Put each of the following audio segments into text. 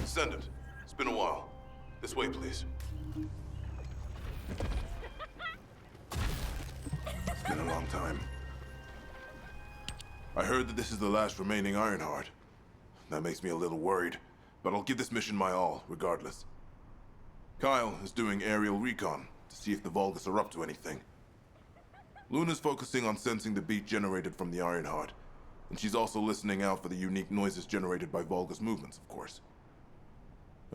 Descendant, it's been a while. This way, please. It's been a long time. I heard that this is the last remaining Ironheart. That makes me a little worried, but I'll give this mission my all, regardless. Kyle is doing aerial recon to see if the Vulgus are up to anything. Luna's focusing on sensing the beat generated from the Ironheart, and she's also listening out for the unique noises generated by Vulgus movements, of course.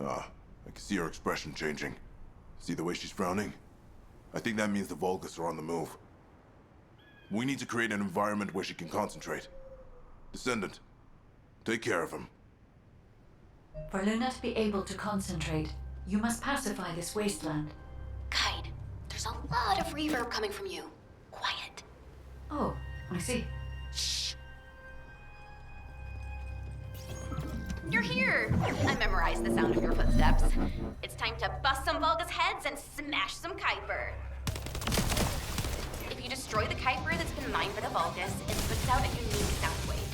I can see her expression changing. See the way she's frowning? I think that means the Vulgus are on the move. We need to create an environment where she can concentrate. Descendant, take care of him. For Luna to be able to concentrate, you must pacify this wasteland. Guide, there's a lot of reverb coming from you. Quiet. Oh, I see. Shh. You're here! I memorized the sound of your footsteps. It's time to bust some Vulgus heads and smash some Kuiper. If you destroy the Kuiper that's been mined for the Vulgus, it puts out a unique sound wave.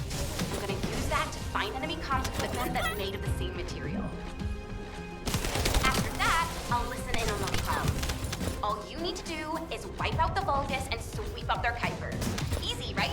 I'm gonna use that to find enemy comms equipment that's made of the same material. After that, I'll listen in on those comms. All you need to do is wipe out the Vulgus and sweep up their Kuiper. Easy, right?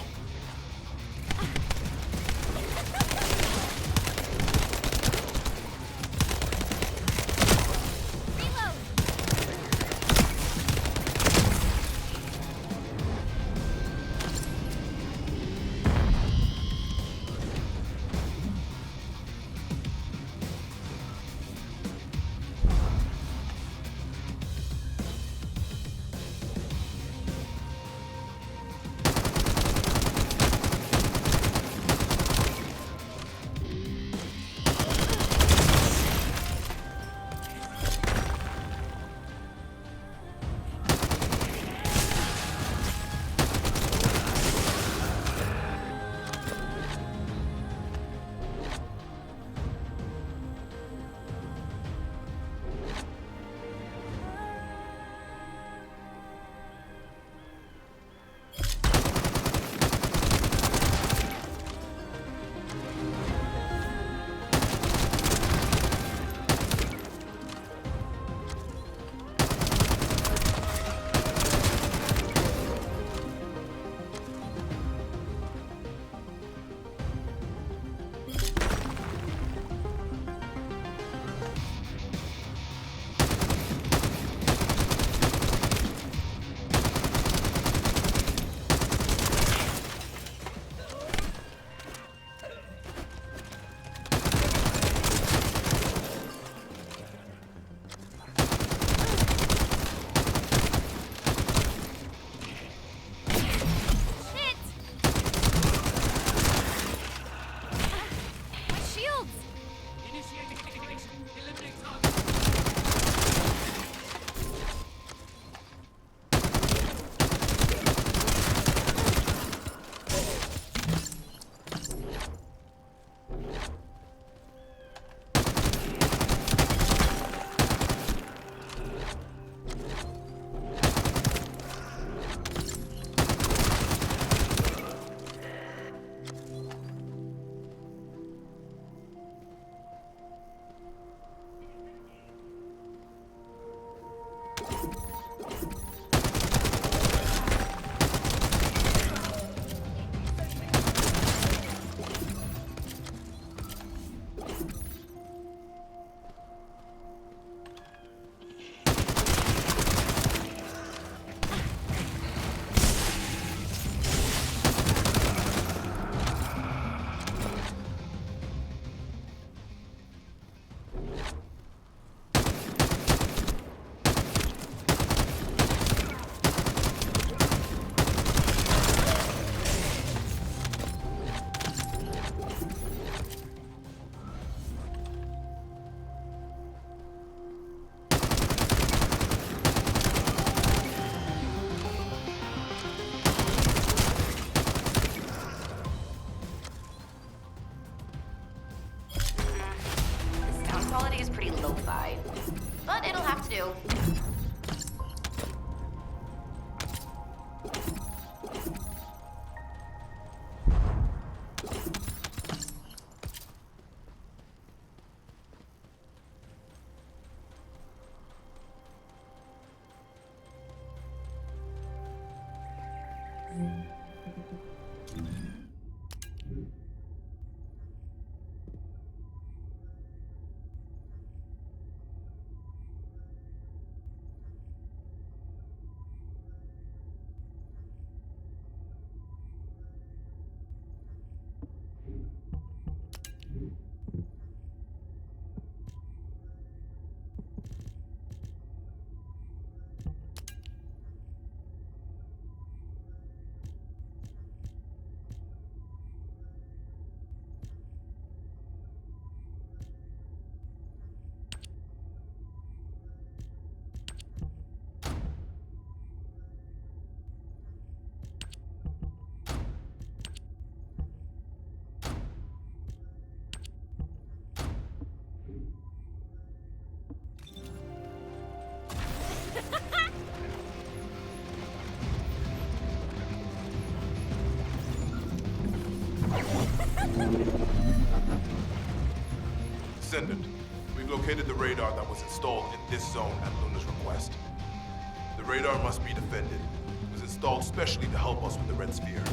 do. Descendant, we've located the radar that was installed in this zone at Luna's request. The radar must be defended. It was installed specially to help us with the Red Sphere.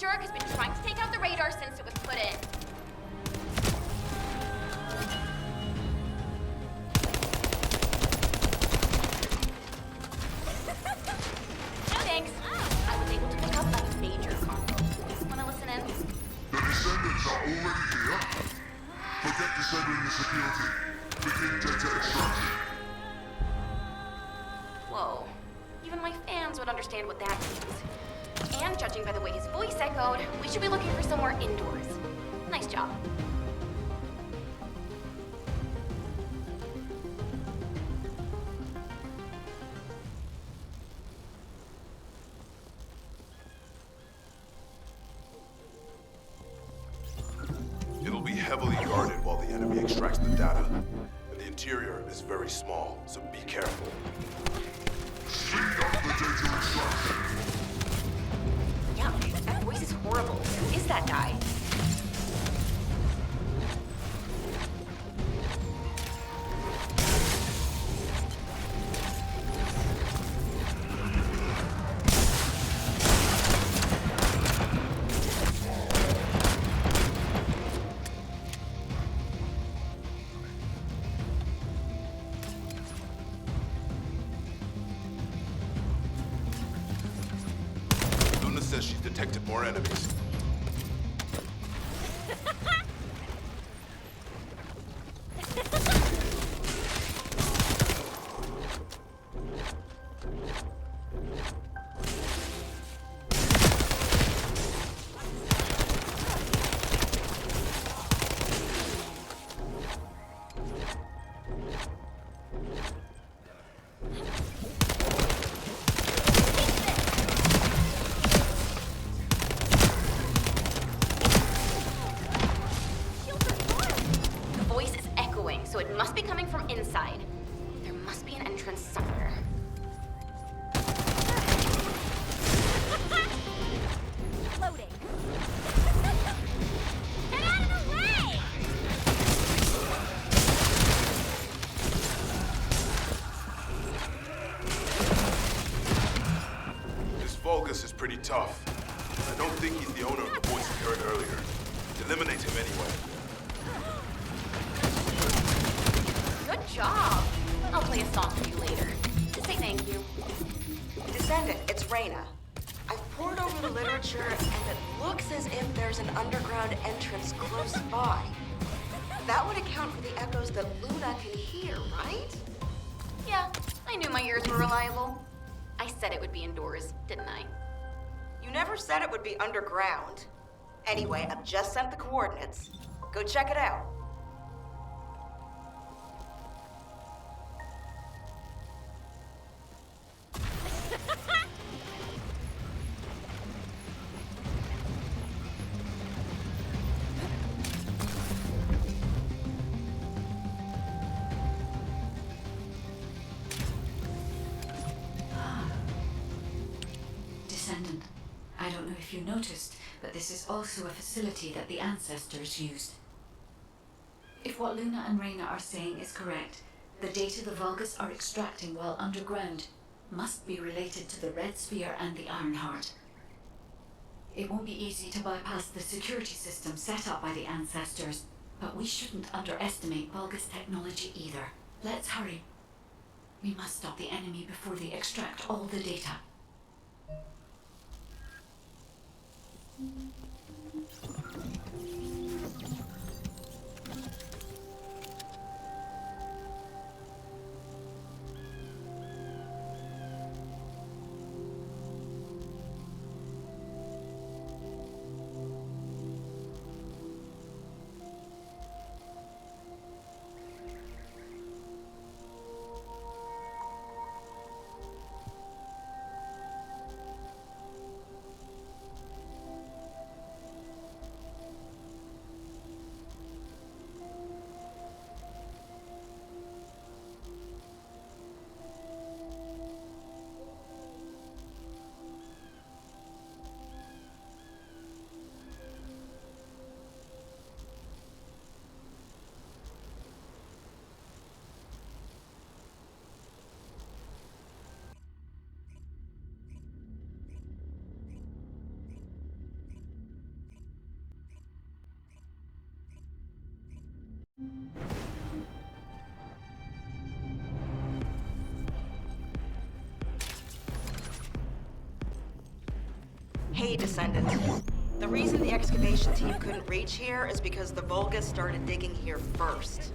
jerk has been trying to take out the radar since it was put in. Thanks. I was able to pick up a major convo. Wanna listen in? The Descendants are already here. Forget disabling the security. Begin data extraction. Whoa. Even my fans would understand what that means. And judging by the way his voice echoed, we should be looking for somewhere indoors. Nice job. It'll be heavily guarded while the enemy extracts the data. And the interior is very small, so be careful. Speed up the data extraction. Yeah, that voice is horrible. Who is that guy? Luna says she's detected more enemies. The voice is echoing, so it must be coming from inside. There must be an entrance somewhere. Loading. Get out of the way! This Vulgus is pretty tough. I don't think he's the owner of the voice we heard earlier. Eliminate him anyway. Good job. I'll play a song for you later. To say thank you. Descendant, it's Reyna. I've pored over the literature, and it looks as if there's an underground entrance close by. That would account for the echoes that Luna can hear, right? Yeah, I knew my ears were reliable. I said it would be indoors, didn't I? You never said it would be underground. Anyway, I've just sent the coordinates. Go check it out. Descendant, I don't know if you noticed, but this is also a facility that the ancestors used. If what Luna and Reyna are saying is correct, the data the Vulgus are extracting while underground must be related to the Red Sphere and the Ironheart. It won't be easy to bypass the security system set up by the ancestors, but we shouldn't underestimate Vulgus technology either. Let's hurry. We must stop the enemy before they extract all the data. Hey, Descendant. The reason the excavation team couldn't reach here is because the Vulgus started digging here first.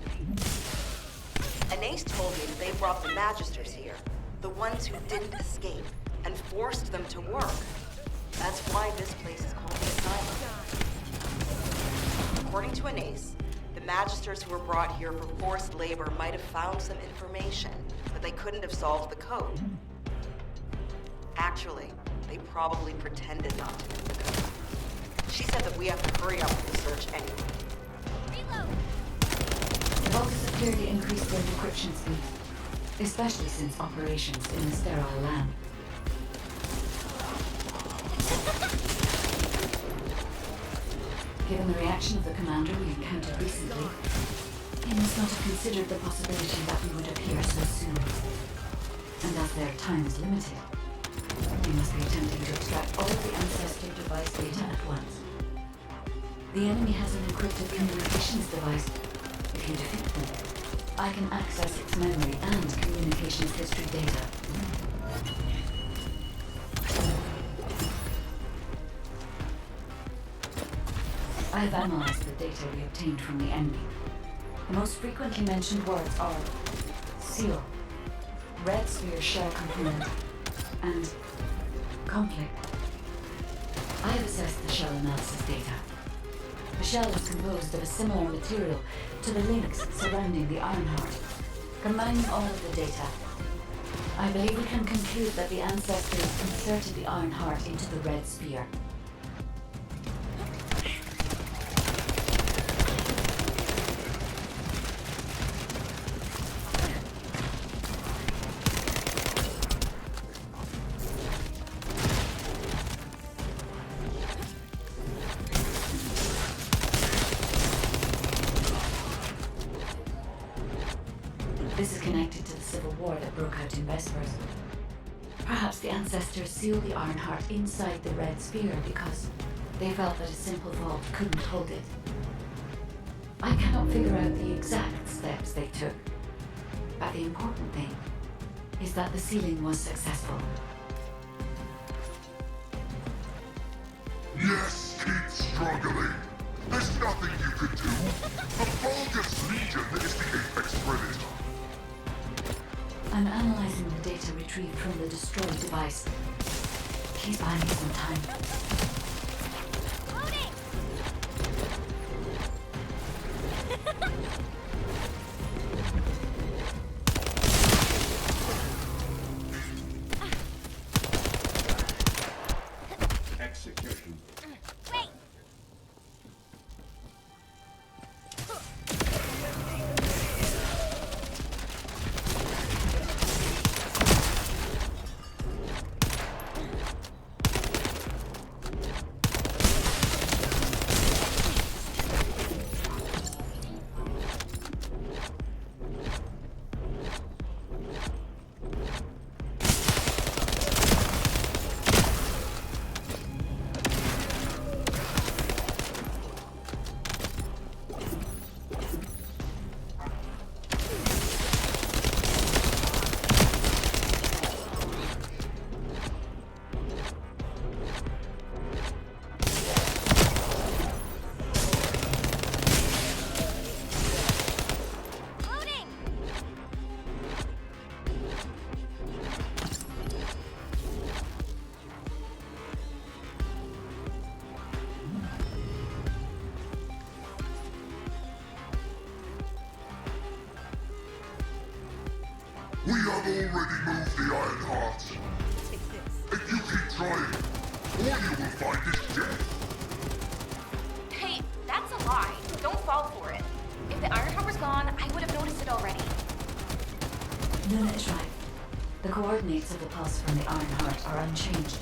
Anais told me that they brought the Magisters here, the ones who didn't escape, and forced them to work. That's why this place is called the Asylum. According to Anais, the Magisters who were brought here for forced labor might have found some information, but they couldn't have solved the code. Actually, they probably pretended not to know the code. She said that we have to hurry up with the search anyway. The Vulgus have clearly increased their decryption speed, especially since operations in the sterile lab. Given the reaction of the commander we encountered recently, he must not have considered the possibility that we would appear so soon. And as their time is limited, we must be attempting to extract all of the ancestor device data at once. The enemy has an encrypted communications device. If you defeat them, I can access its memory and communications history data. I have analyzed the data we obtained from the enemy. The most frequently mentioned words are seal, red sphere shell component, and conflict. I have assessed the shell analysis data. The shell is composed of a similar material to the links surrounding the Ironheart. Combining all of the data, I believe we can conclude that the ancestors inserted the Ironheart into the red sphere. This is connected to the civil war that broke out in Vespers. Perhaps the ancestors sealed the Ironheart inside the red sphere because they felt that a simple vault couldn't hold it. I cannot figure out the exact steps they took, but the important thing is that the sealing was successful. Yes, keep struggling. There's nothing you could do. The Vulgus Legion is the apex predator. I'm analyzing the data retrieved from the destroyed device. Please buy me some time. Execution. Wait! We have already moved the Ironheart. If you keep trying, all you will find is death. Hey, that's a lie. Don't fall for it. If the Ironheart was gone, I would have noticed it already. Luna is right. The coordinates of the pulse from the Ironheart are unchanged.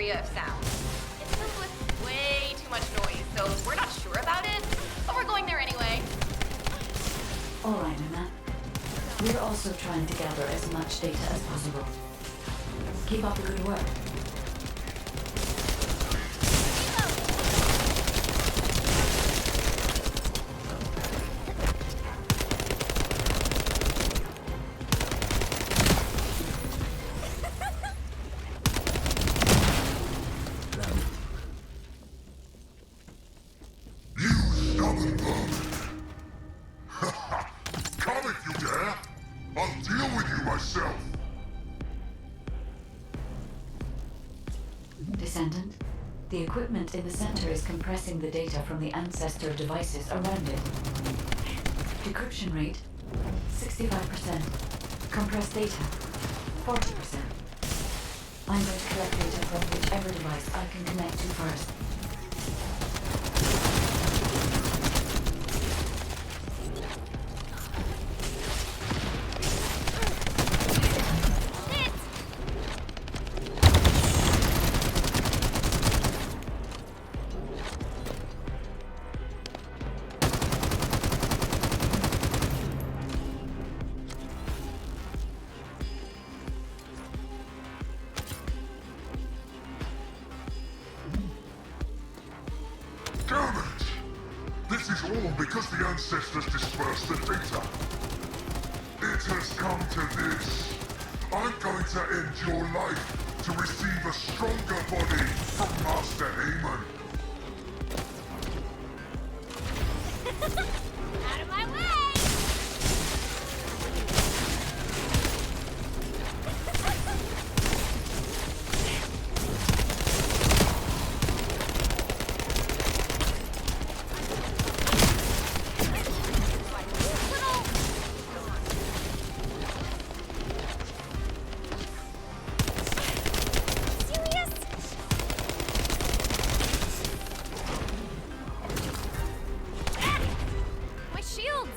area of sound. It's filled with way too much noise, so we're not sure about it, but we're going there anyway. All right, Luna. We're also trying to gather as much data as possible. Keep up the good work. Stubborn vermin! Come if you dare! I'll deal with you myself! Descendant, the equipment in the center is compressing the data from the ancestor devices around it. Decryption rate, 65%. Compressed data, 40%. I'm going to collect data from whichever device I can connect to first. Damn it! This is all because the ancestors dispersed the data. It has come to this. I'm going to end your life to receive a stronger body from Master Heyman. Out of my way! My shields!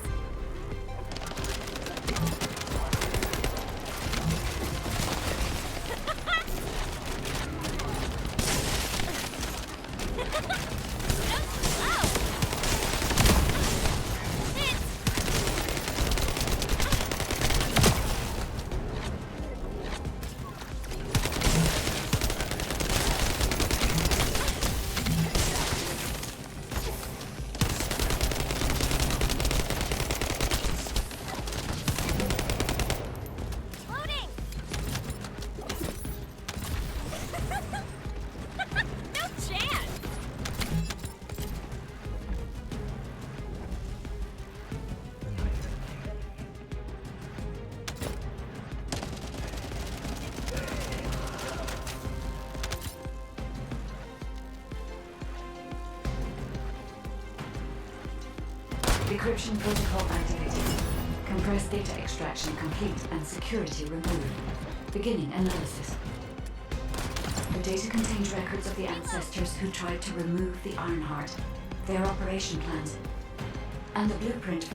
Loading! No chance! Decryption protocol activated. Compressed data extraction complete and security removed. Beginning analysis. The data contains records of the ancestors who tried to remove the Ironheart, their operation plans, and the blueprint.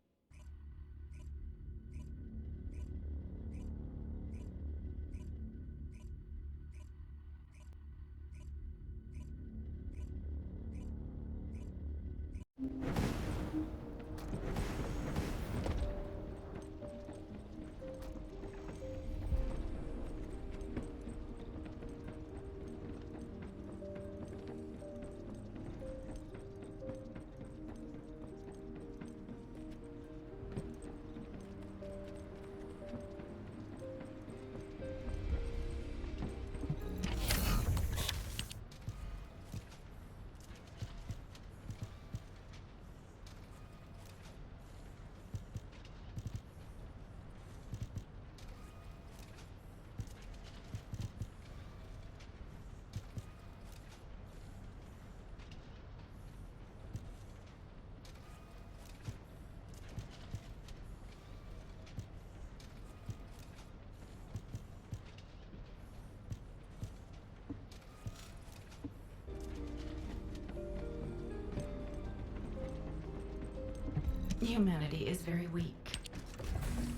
Humanity is very weak.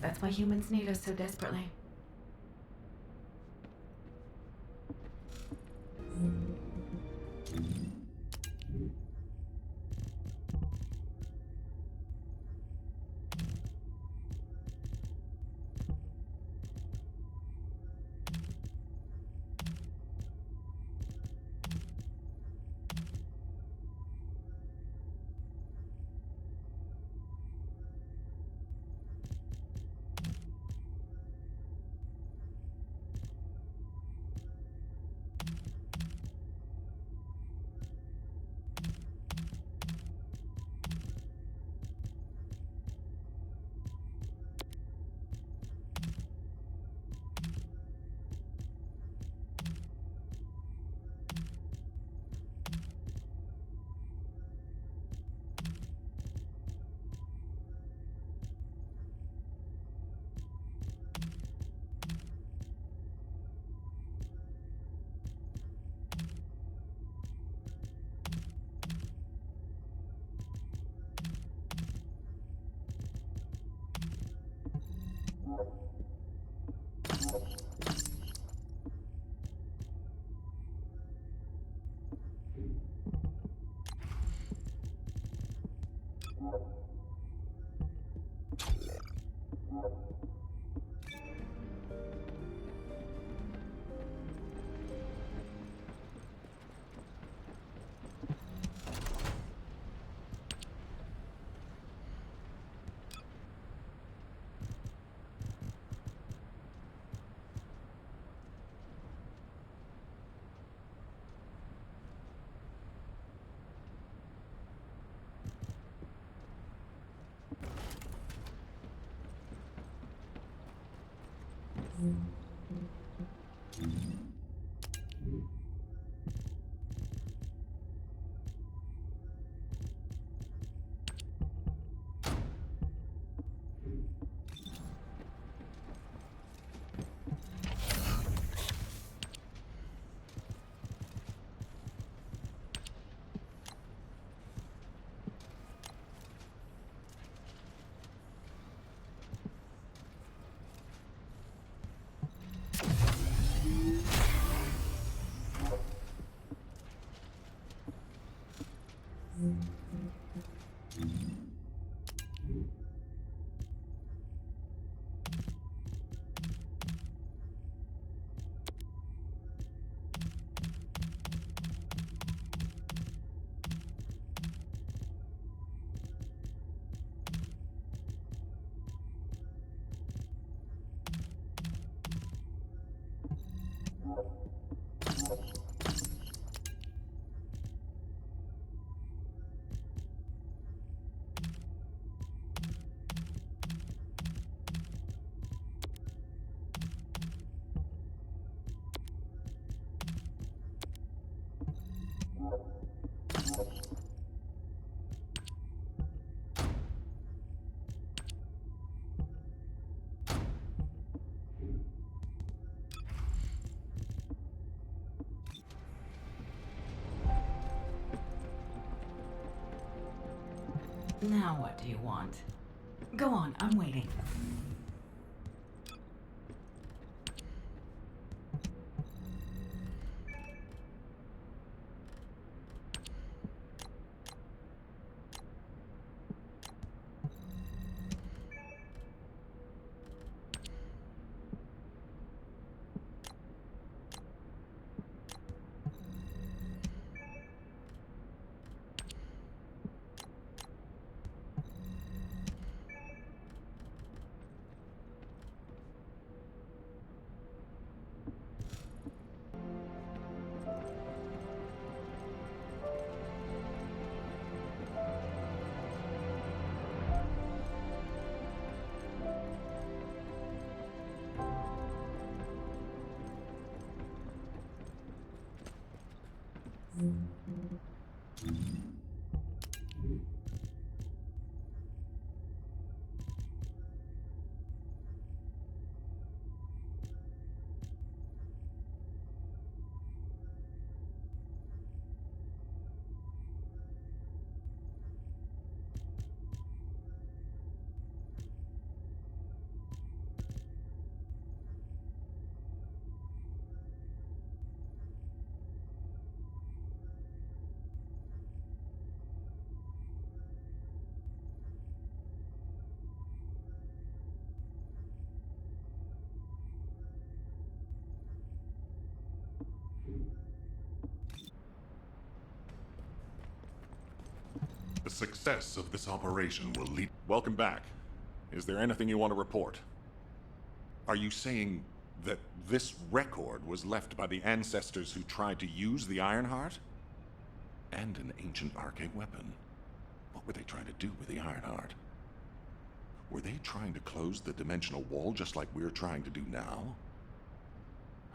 That's why humans need us so desperately. Now what do you want? Go on, I'm waiting. The success of this operation will lead... Welcome back. Is there anything you want to report? Are you saying that this record was left by the ancestors who tried to use the Ironheart? And an ancient arcane weapon. What were they trying to do with the Ironheart? Were they trying to close the dimensional wall just like we're trying to do now?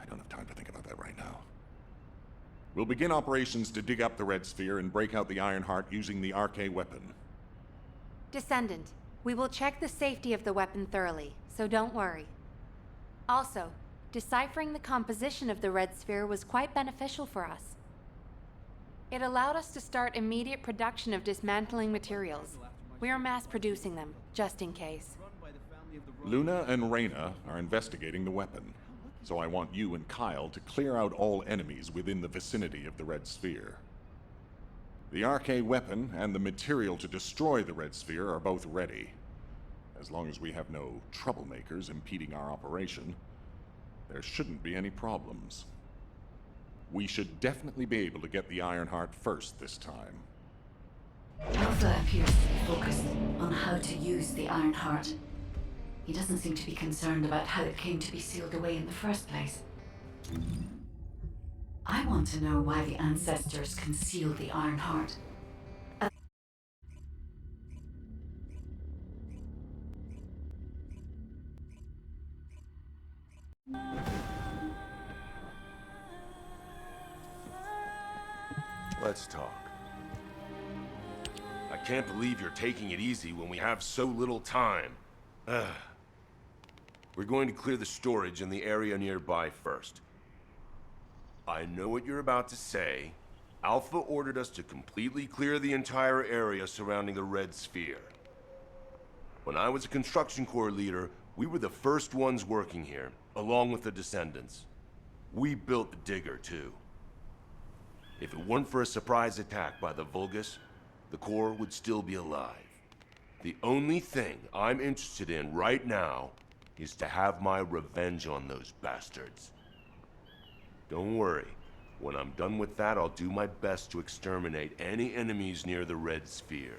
I don't have time to think about that right now. We'll begin operations to dig up the Red Sphere and break out the Ironheart using the arcane weapon. Descendant, we will check the safety of the weapon thoroughly, so don't worry. Also, deciphering the composition of the Red Sphere was quite beneficial for us. It allowed us to start immediate production of dismantling materials. We are mass producing them, just in case. Luna and Reyna are investigating the weapon, so I want you and Kyle to clear out all enemies within the vicinity of the Red Sphere. The RK weapon and the material to destroy the Red Sphere are both ready. As long as we have no troublemakers impeding our operation, there shouldn't be any problems. We should definitely be able to get the Ironheart first this time. Alpha appears to be focused on how to use the Ironheart. He doesn't seem to be concerned about how it came to be sealed away in the first place. I want to know why the ancestors concealed the Ironheart. Let's talk. I can't believe you're taking it easy when we have so little time. We're going to clear the storage in the area nearby first. I know what you're about to say. Alpha ordered us to completely clear the entire area surrounding the Red Sphere. When I was a construction corps leader, we were the first ones working here, along with the Descendants. We built the digger, too. If it weren't for a surprise attack by the Vulgus, the Corps would still be alive. The only thing I'm interested in right now is to have my revenge on those bastards. Don't worry. When I'm done with that, I'll do my best to exterminate any enemies near the Red Sphere.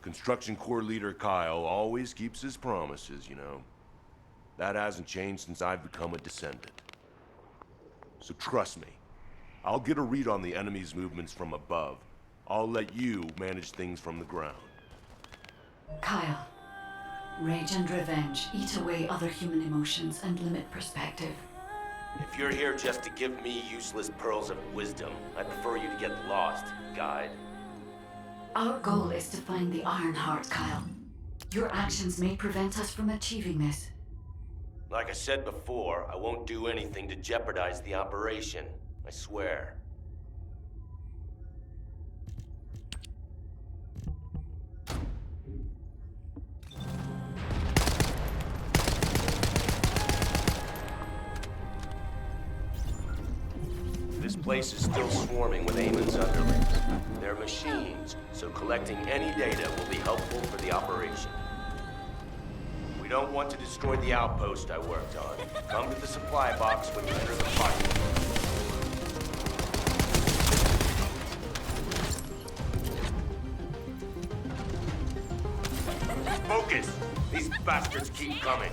Construction Corps leader Kyle always keeps his promises, you know. That hasn't changed since I've become a Descendant. So trust me, I'll get a read on the enemy's movements from above. I'll let you manage things from the ground. Kyle, rage and revenge eat away other human emotions and limit perspective. If you're here just to give me useless pearls of wisdom, I prefer you to get lost, guide. Our goal is to find the Ironheart, Kyle. Your actions may prevent us from achieving this. Like I said before, I won't do anything to jeopardize the operation. I swear. This place is still swarming with Eamon's underlings. They're machines, so collecting any data will be helpful for the operation. We don't want to destroy the outpost I worked on. Come to the supply box when you enter the fight. Focus! These bastards keep coming.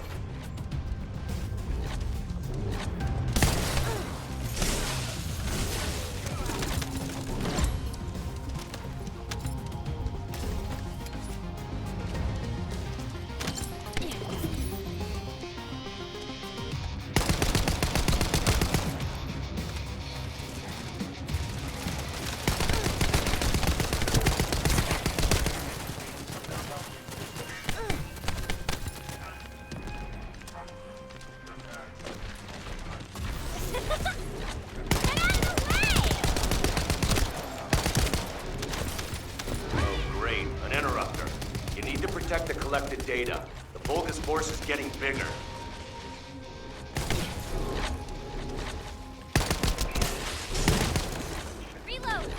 Protect the collected data. The Vulgus force is getting bigger. Reload!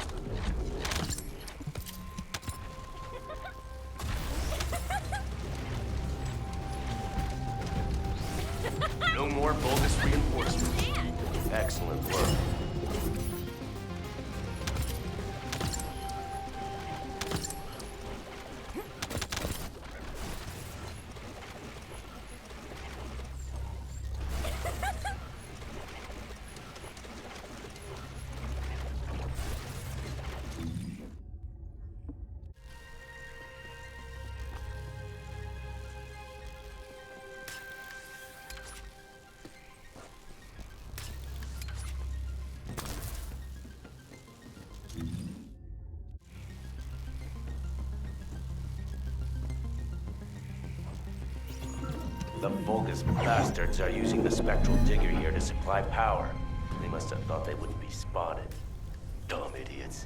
No more Vulgus reinforcements. Excellent work. The Vulgus bastards are using the spectral digger here to supply power. They must have thought they wouldn't be spotted. Dumb idiots.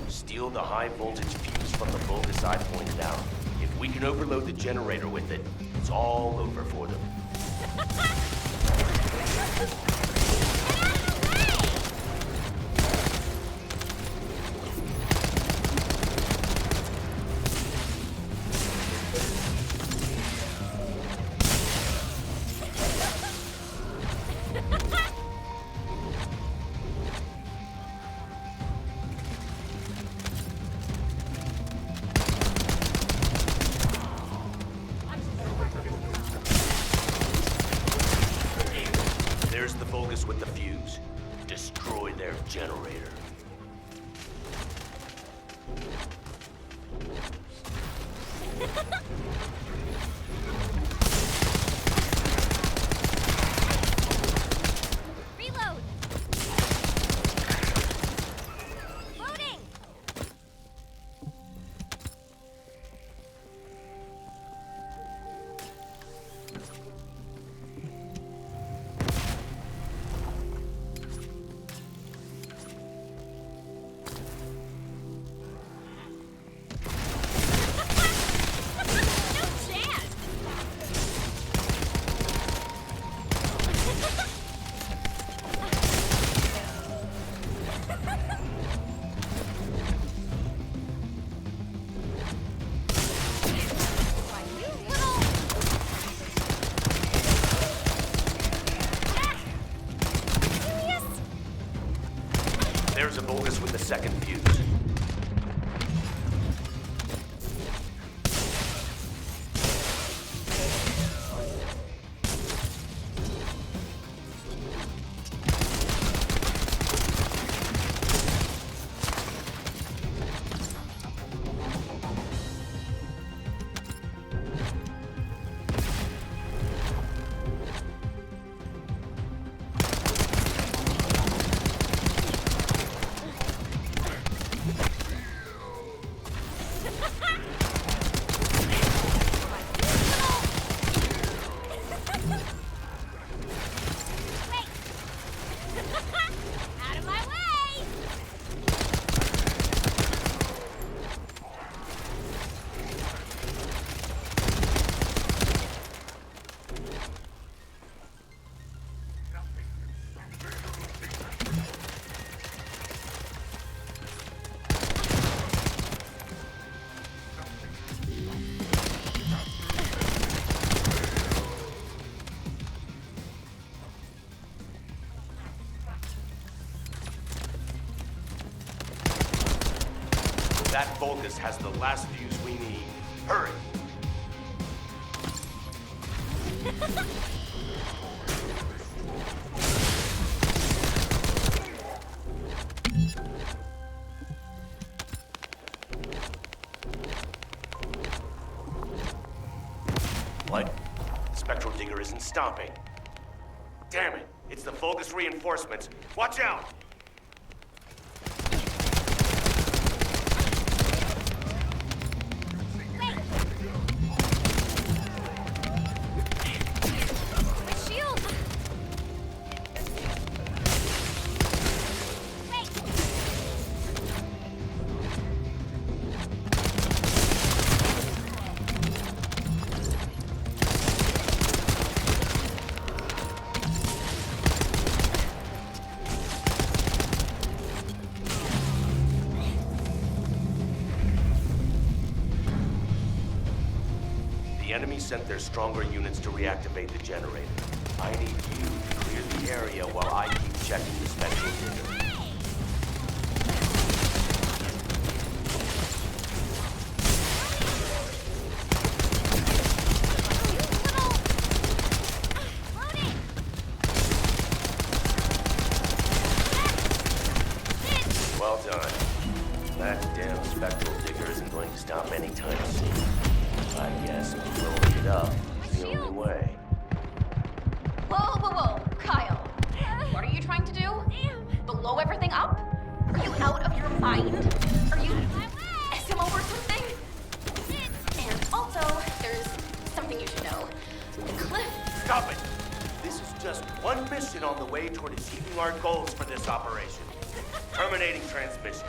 Steal the high voltage fuse from the Vulgus I pointed out. If we can overload the generator with it, it's all over for them. There's the Vulgus with the fuse. Destroy their generator. Reload! Loading! No chance! There's a Vulgus with the second fuse. Out of my way! That Vulgus has the last fuse we need. Hurry! What? Spectral Digger isn't stopping. Damn it! It's the Vulgus reinforcements. Watch out! My shield! Wait! The enemy sent their stronger units to reactivate the generator. I need you to clear the area while I keep checking the Spectral Digger. Well done. That damn Spectral Digger isn't going to stop anytime soon. I guess blowing it up is the only way. Whoa, Kyle. What are you trying to do? Blow everything up? Are you out of your mind? Are you SMO or something? And also, there's something you should know. The cliff. Stop it! This is just one mission on the way toward achieving our goals for this operation. Terminating transmission.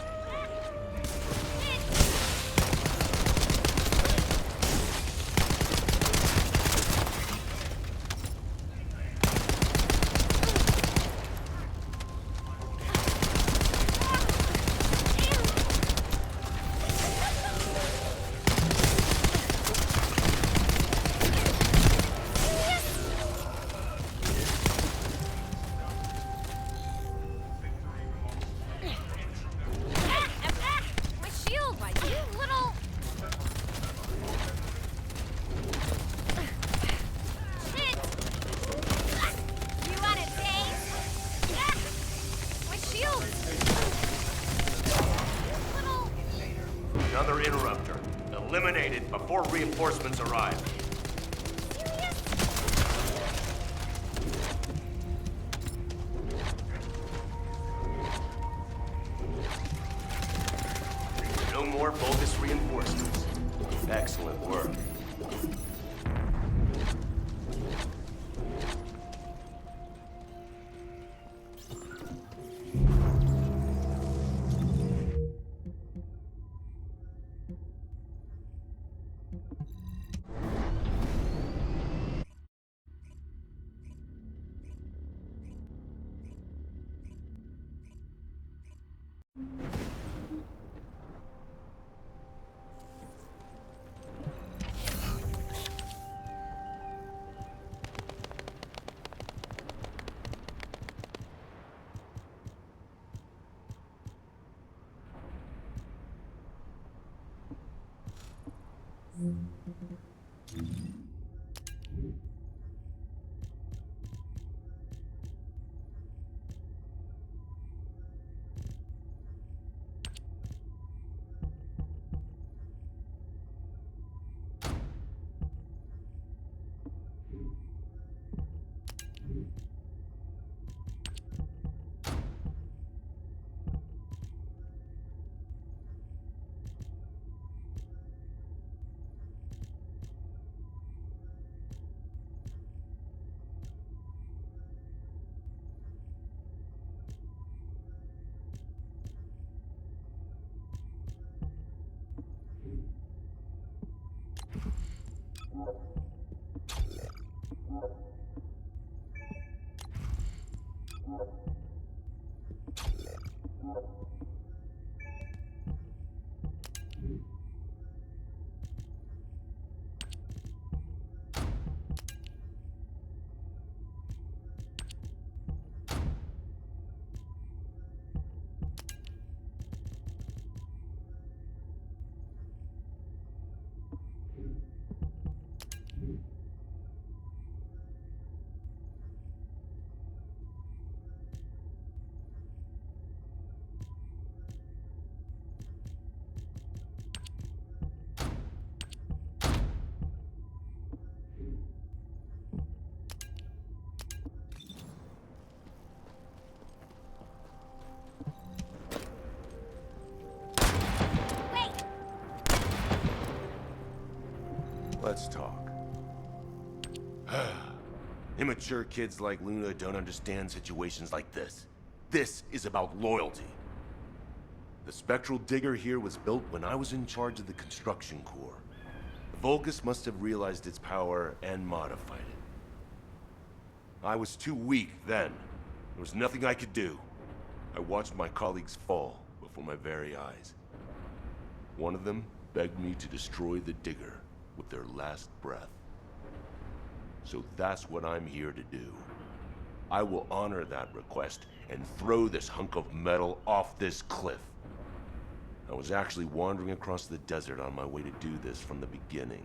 eliminated before reinforcements arrive. No more bogus reinforcements. Excellent work. Let's talk. Immature kids like Luna don't understand situations like this. This is about loyalty. The spectral digger here was built when I was in charge of the construction corps. The Vulgus must have realized its power and modified it. I was too weak then. There was nothing I could do. I watched my colleagues fall before my very eyes. One of them begged me to destroy the digger with their last breath. So that's what I'm here to do. I will honor that request and throw this hunk of metal off this cliff. I was actually wandering across the desert on my way to do this from the beginning.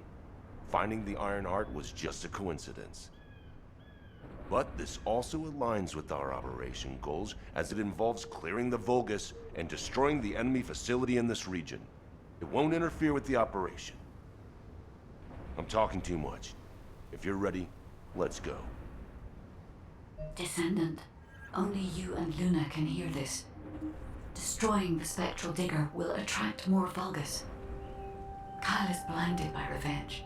Finding the Iron Heart was just a coincidence. But this also aligns with our operation goals, as it involves clearing the Vulgus and destroying the enemy facility in this region. It won't interfere with the operation. I'm talking too much. If you're ready, let's go. Descendant, only you and Luna can hear this. Destroying the spectral digger will attract more Vulgus. Kyle is blinded by revenge.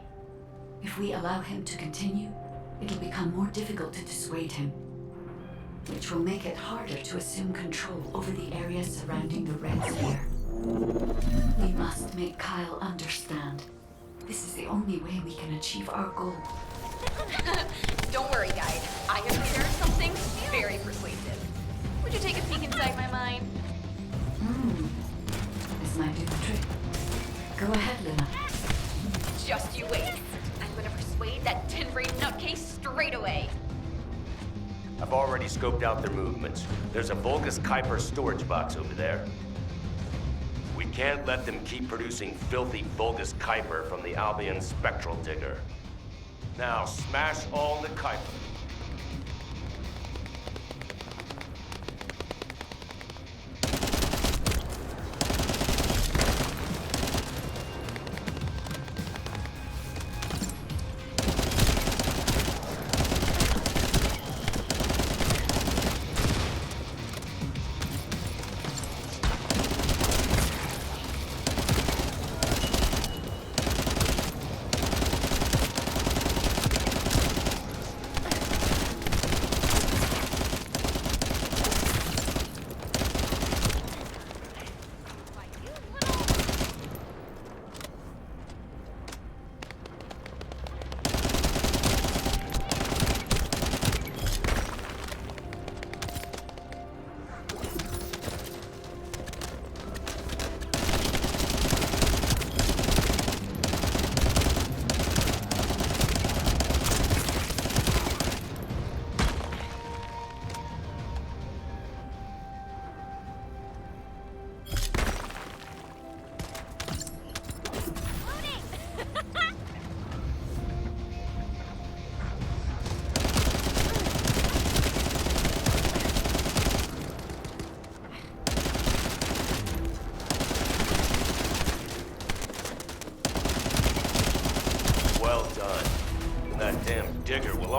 If we allow him to continue, it'll become more difficult to dissuade him, which will make it harder to assume control over the area surrounding the Red Sphere. We must make Kyle understand. This is the only way we can achieve our goal. Don't worry, guide. I have prepared something very persuasive. Would you take a peek inside my mind? This might do the trick. Go ahead, Luna. Just you wait. I'm gonna persuade that tin-brain nutcase straight away. I've already scoped out their movements. There's a Vulgus Kuiper storage box over there. We can't let them keep producing filthy Vulgus Kuiper from the Albion spectral digger. Now smash all the Kuiper.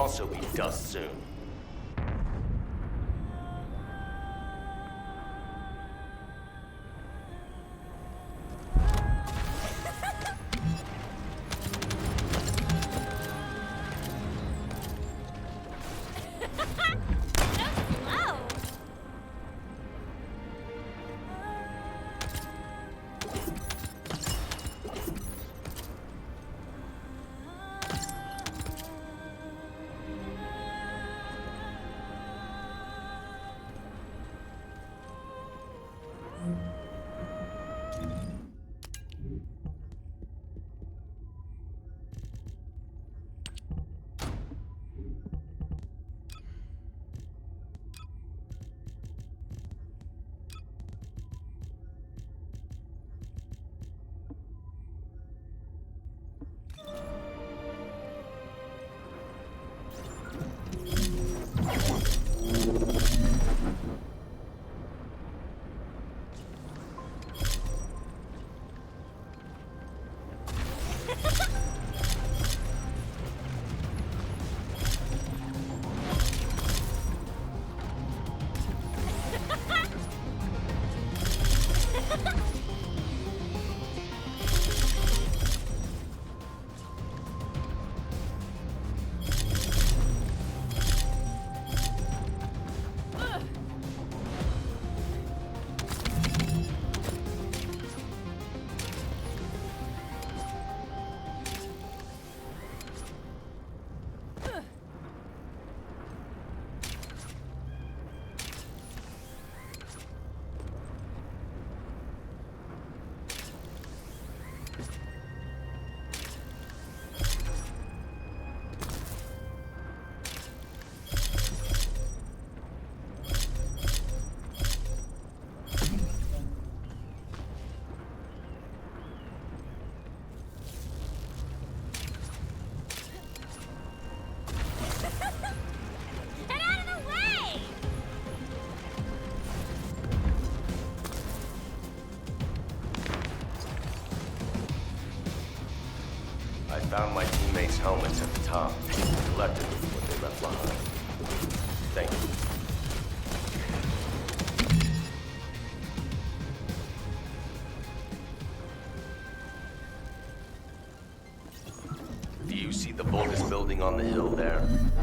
also be dust soon. I found my teammates' helmets at the top. Collected what they left behind. Thank you. Do you see the Vulgus building on the hill there?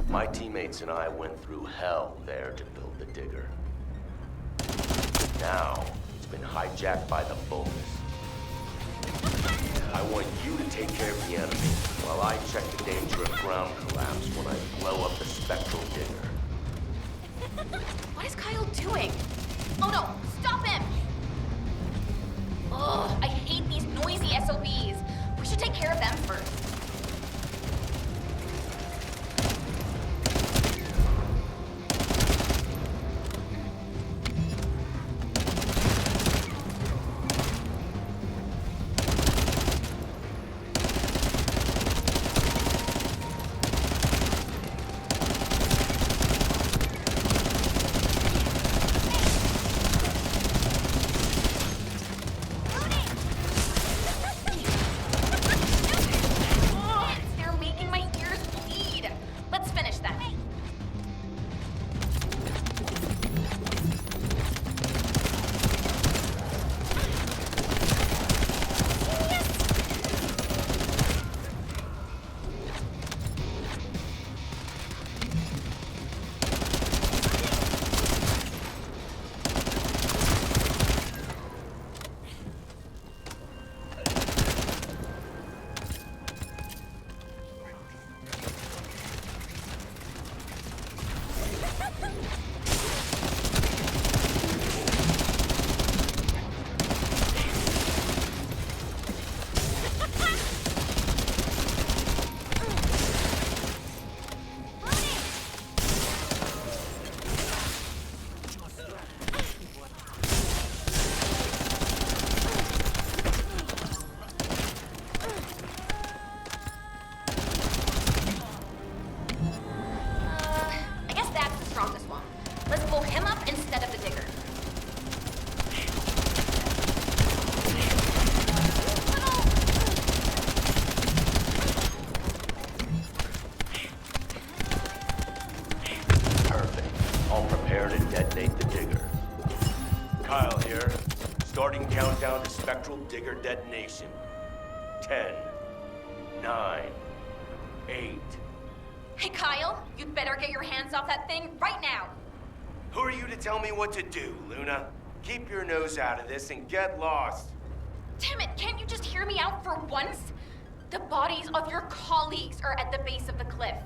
My teammates and I went through hell there to build the digger. Now, it's been hijacked by the Vulgus. I want you to take care of the enemy, while I check the danger of ground collapse when I blow up the spectral digger. What is Kyle doing? Oh no, stop him! Ugh, I hate these noisy SOBs. We should take care of them first. detonate the digger. Kyle here. Starting countdown to spectral digger detonation. 10, 9, 8. Hey, Kyle, you'd better get your hands off that thing right now. Who are you to tell me what to do, Luna? Keep your nose out of this and get lost. Damn it, can't you just hear me out for once? The bodies of your colleagues are at the base of the cliff.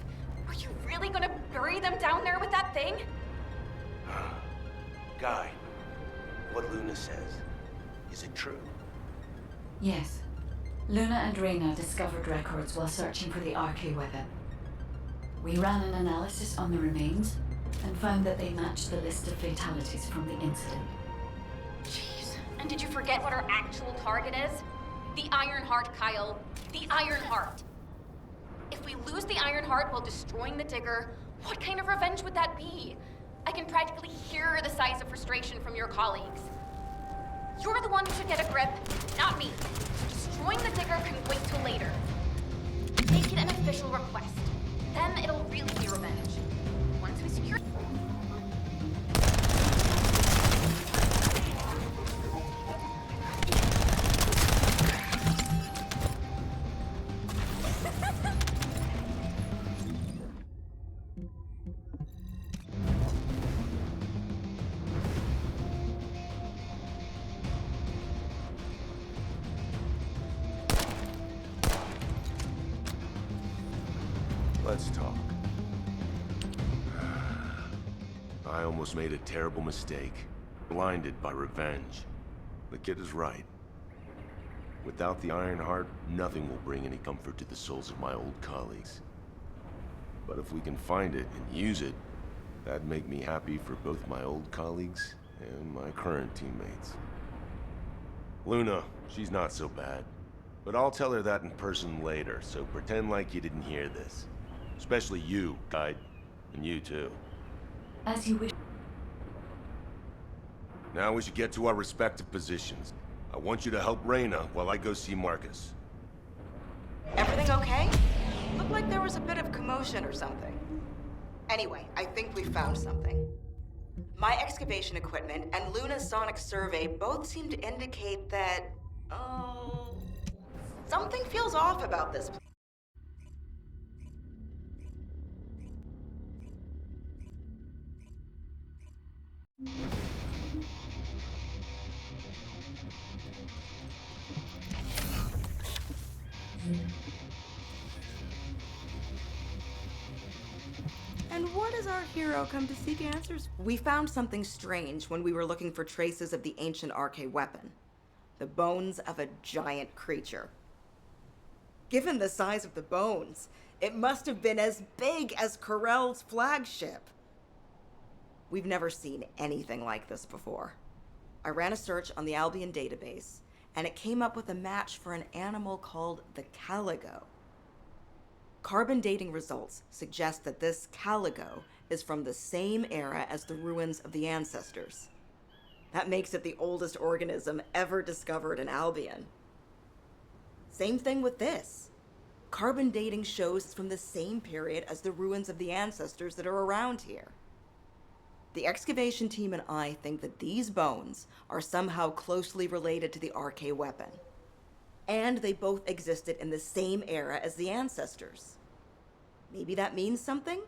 Are you really gonna bury them down there with that thing? Guy, what Luna says, is it true? Yes. Luna and Reyna discovered records while searching for the RK weapon. We ran an analysis on the remains and found that they matched the list of fatalities from the incident. Jeez. And did you forget what our actual target is? The Iron Heart, Kyle. The Iron Heart. If we lose the Iron Heart while destroying the digger, what kind of revenge would that be? I can practically hear the sighs of frustration from your colleagues. You're the one who should get a grip, not me. Destroying the digger can wait till later. Make it an official request. Then it'll really be revenge. Once we secure... Let's talk. I almost made a terrible mistake. Blinded by revenge. The kid is right. Without the Iron Heart, nothing will bring any comfort to the souls of my old colleagues. But if we can find it and use it, that'd make me happy for both my old colleagues and my current teammates. Luna, she's not so bad. But I'll tell her that in person later, so pretend like you didn't hear this. Especially you, Guide. And you too. As you wish. Now we should get to our respective positions. I want you to help Reyna while I go see Marcus. Everything okay? Looked like there was a bit of commotion or something. Anyway, I think we found something. My excavation equipment and Luna's sonic survey both seem to indicate that... something feels off about this place. And what does our hero come to seek answers? We found something strange when we were looking for traces of the ancient RK weapon. The bones of a giant creature. Given the size of the bones, it must have been as big as Corell's flagship. We've never seen anything like this before. I ran a search on the Albion database, and it came up with a match for an animal called the caligo. Carbon dating results suggest that this caligo is from the same era as the ruins of the ancestors. That makes it the oldest organism ever discovered in Albion. Same thing with this. Carbon dating shows it's from the same period as the ruins of the ancestors that are around here. The excavation team and I think that these bones are somehow closely related to the RK weapon. And they both existed in the same era as the ancestors. Maybe that means something?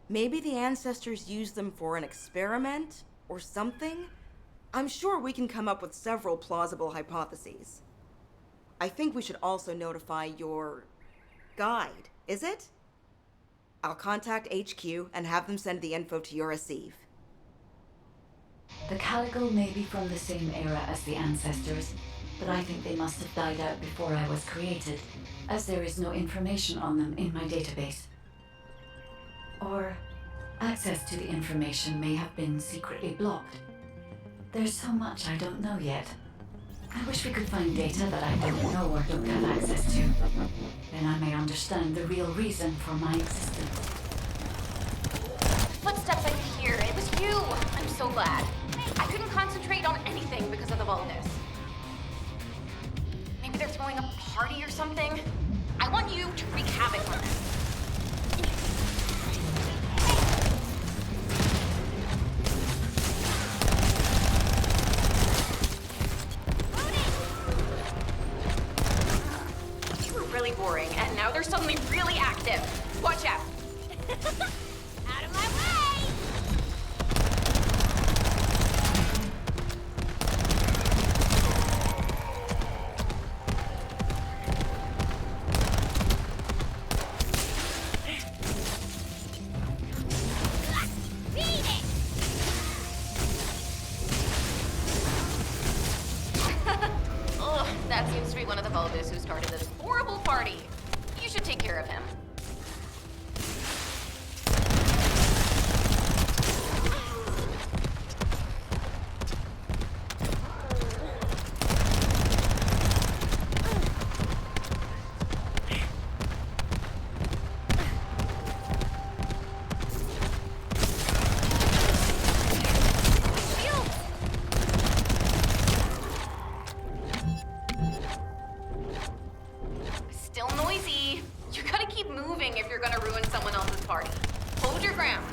Maybe the ancestors used them for an experiment or something? I'm sure we can come up with several plausible hypotheses. I think we should also notify your guide, is it? I'll contact HQ and have them send the info to your receive. The caligo may be from the same era as the ancestors, but I think they must have died out before I was created, as there is no information on them in my database. Or access to the information may have been secretly blocked. There's so much I don't know yet. I wish we could find data that I don't know or don't have access to. Then I may understand the real reason for my existence. Footsteps I could hear. It was you. I'm so glad. I couldn't concentrate on anything because of the boldness. Maybe they're throwing a party or something. I want you to wreak havoc on them. be one of the Vulgus who started this horrible party. You should take care of him. Still noisy. You gotta keep moving if you're gonna ruin someone else's party. Hold your ground.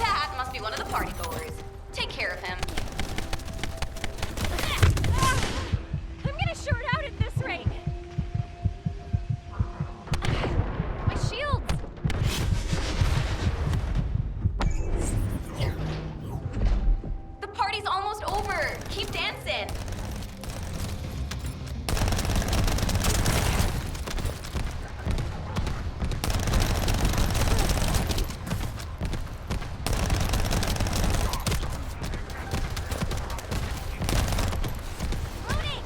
That must be one of the party goers. Take care of him. I'm gonna short out at this rate. My shields! The party's almost over. Keep dancing. Loading!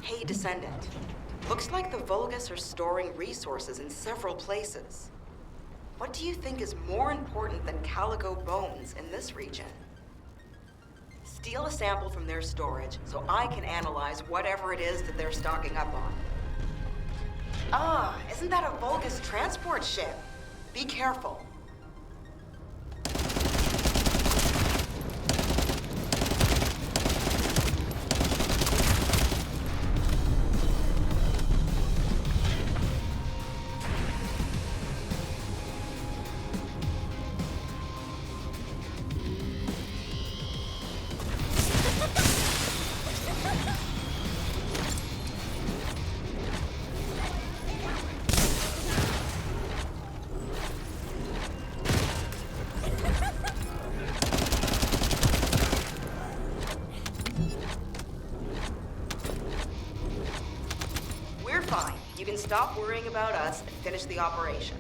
Hey, Descendant. Looks like the Vulgus are storing resources in several places. What do you think is more important than Calico bones in this region? Steal a sample from their storage so I can analyze whatever it is that they're stocking up on. Ah, isn't that a Vulgus transport ship? Be careful. Fine. You can stop worrying about us and finish the operation.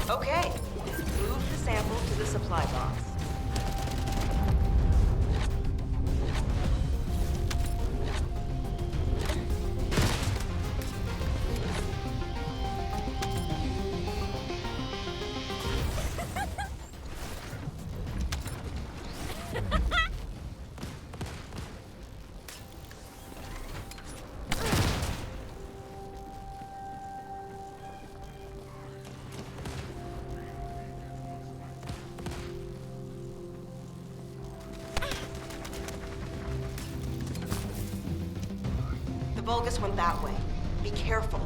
Okay, move the sample to the supply box. The Vulgus went that way. Be careful.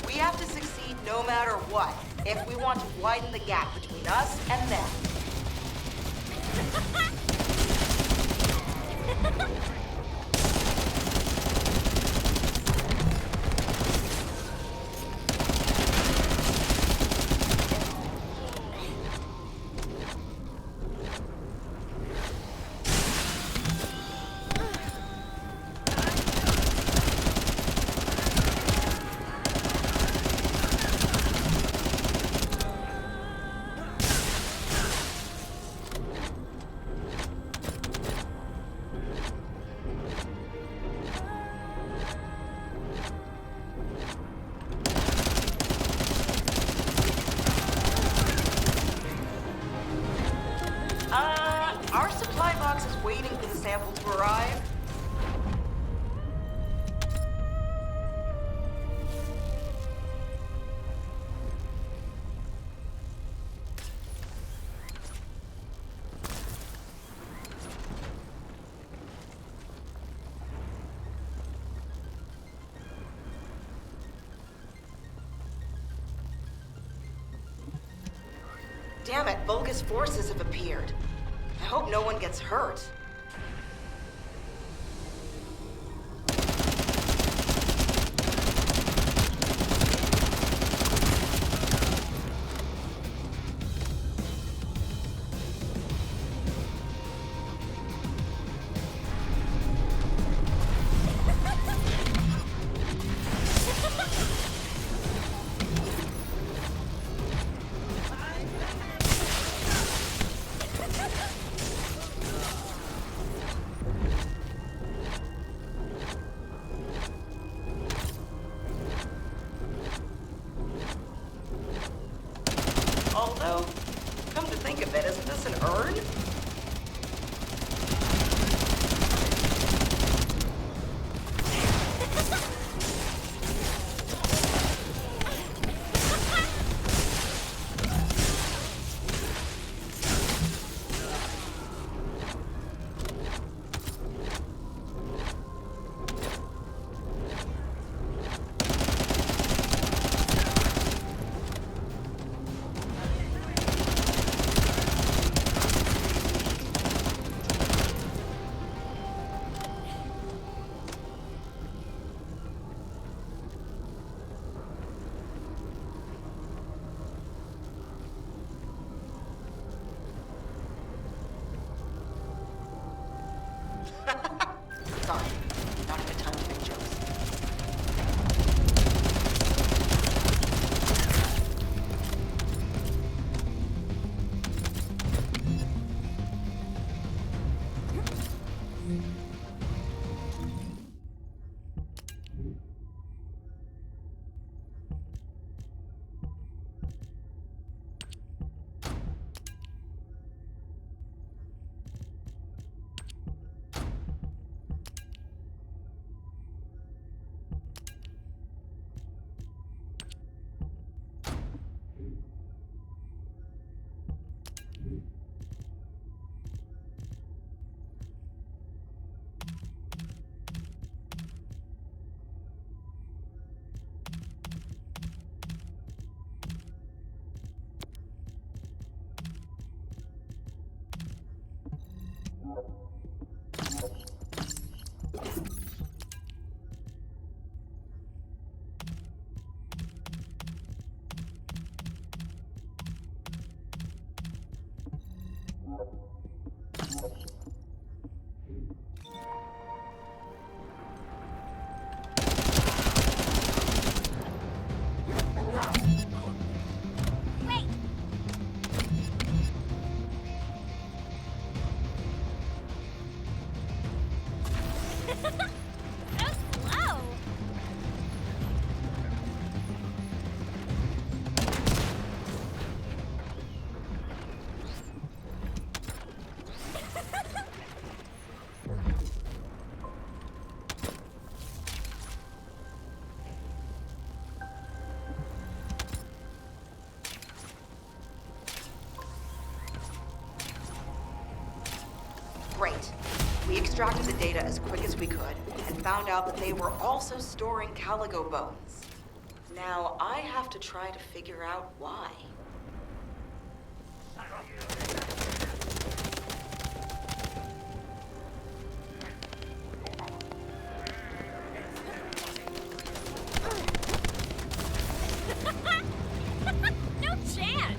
We have to succeed no matter what, if we want to widen the gap between us and them. our supply box is waiting for the sample to arrive. Damn it, Vulgus forces have appeared. I hope no one gets hurt. Although, come to think of it, isn't this an urn? Sorry, not a good time to make jokes. Great. We extracted the data as quick as we could and found out that they were also storing calico bones. Now, I have to try to figure out why. No chance!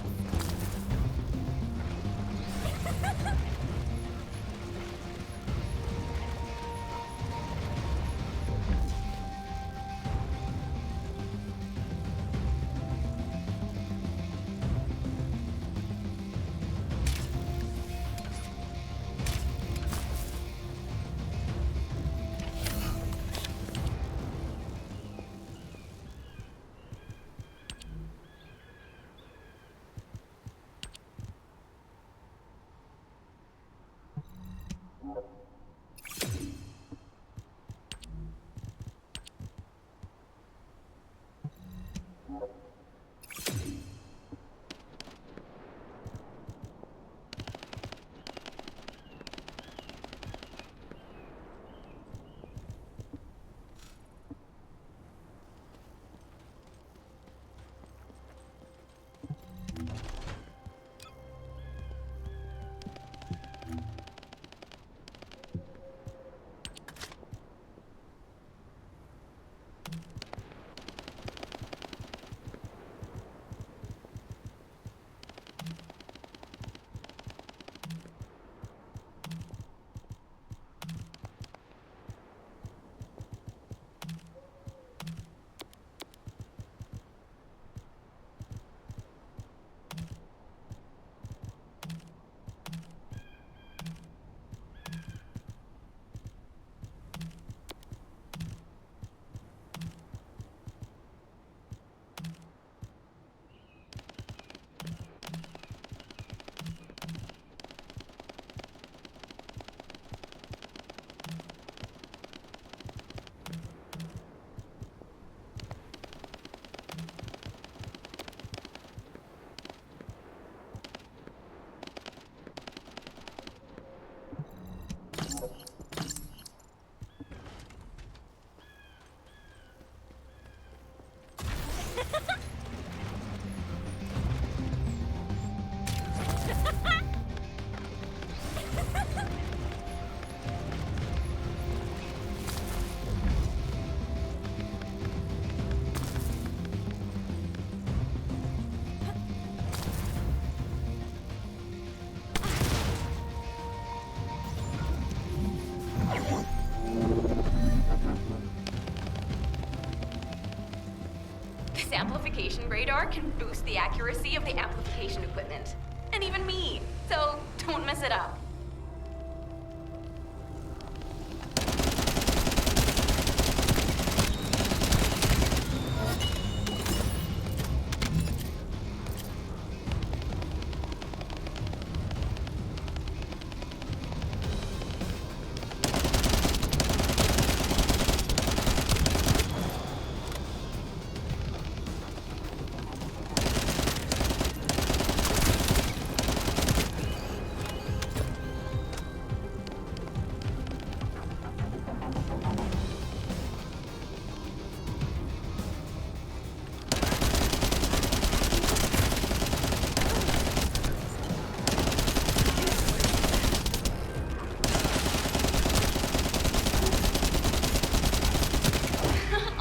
amplification radar can boost the accuracy of the amplification equipment. And even me. So don't mess it up.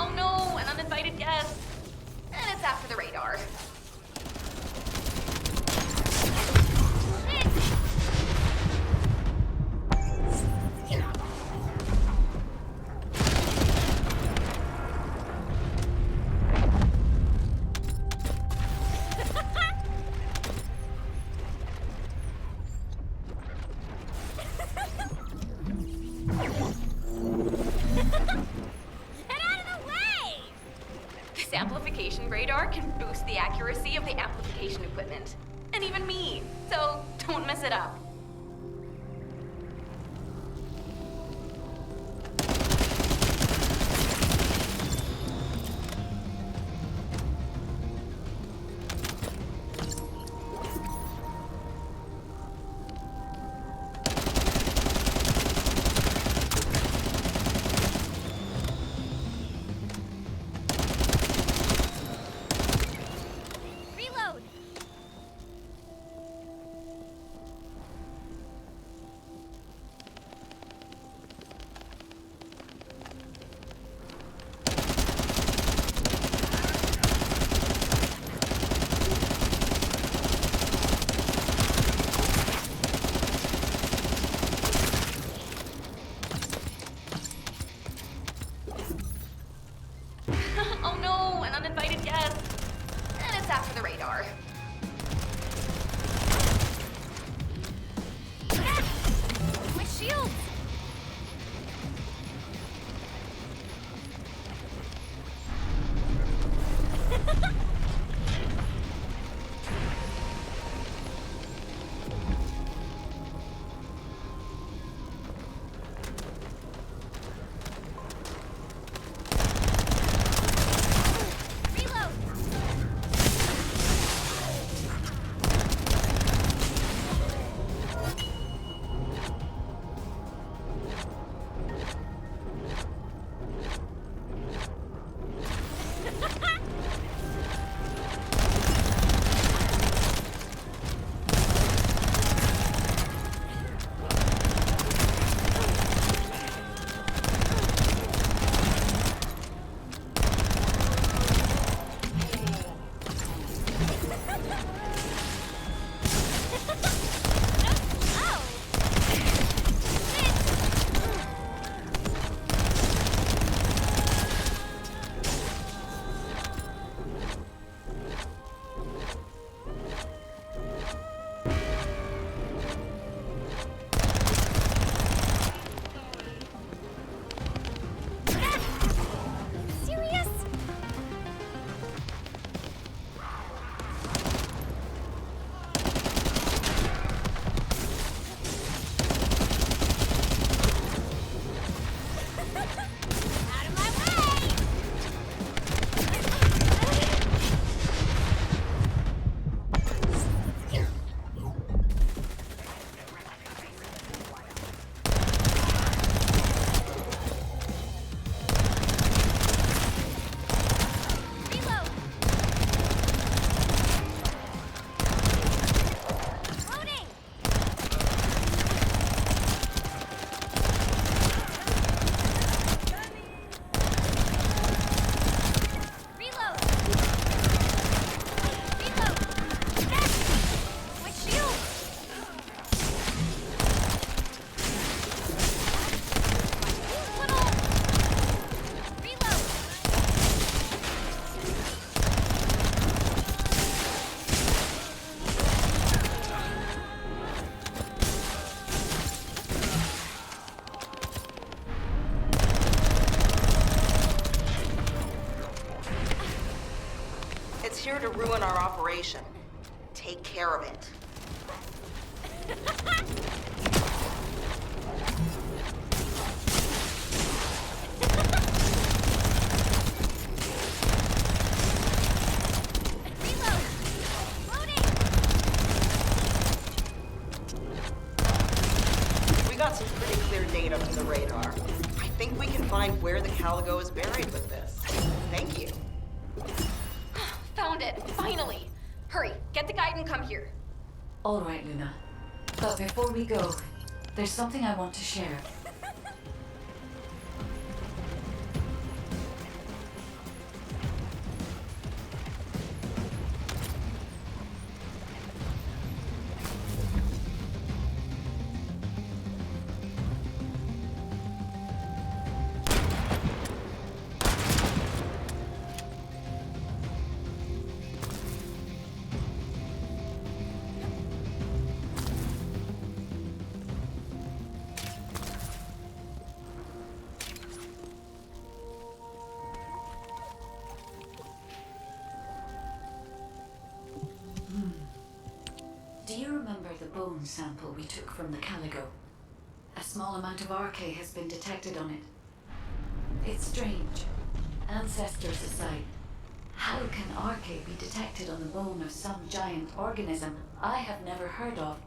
Oh no, an uninvited guest. And it's after the radar. Get out of the way! This amplification radar can boost the accuracy of the amplification equipment. And even me. So don't mess it up. Reload! here to ruin our operation. Take care of it. Reload! Loading! We got some pretty clear data from the radar. I think we can find where the Caligo is buried with this. Thank you. Found it, finally. Hurry, get the guide and come here. All right, Luna. But before we go, there's something I want to share. Do you remember the bone sample we took from the Caligo? A small amount of RK has been detected on it. It's strange. Ancestors aside, how can RK be detected on the bone of some giant organism I have never heard of?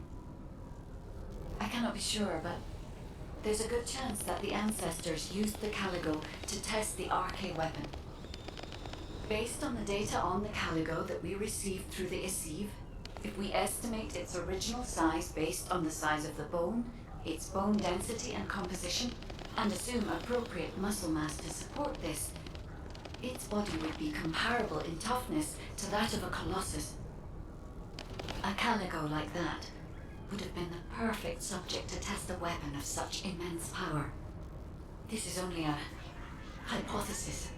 I cannot be sure, but there's a good chance that the ancestors used the Caligo to test the RK weapon. Based on the data on the Caligo that we received through the ASUS, if we estimate its original size based on the size of the bone, its bone density and composition, and assume appropriate muscle mass to support this, its body would be comparable in toughness to that of a colossus. A Caligo like that would have been the perfect subject to test a weapon of such immense power. This is only a hypothesis,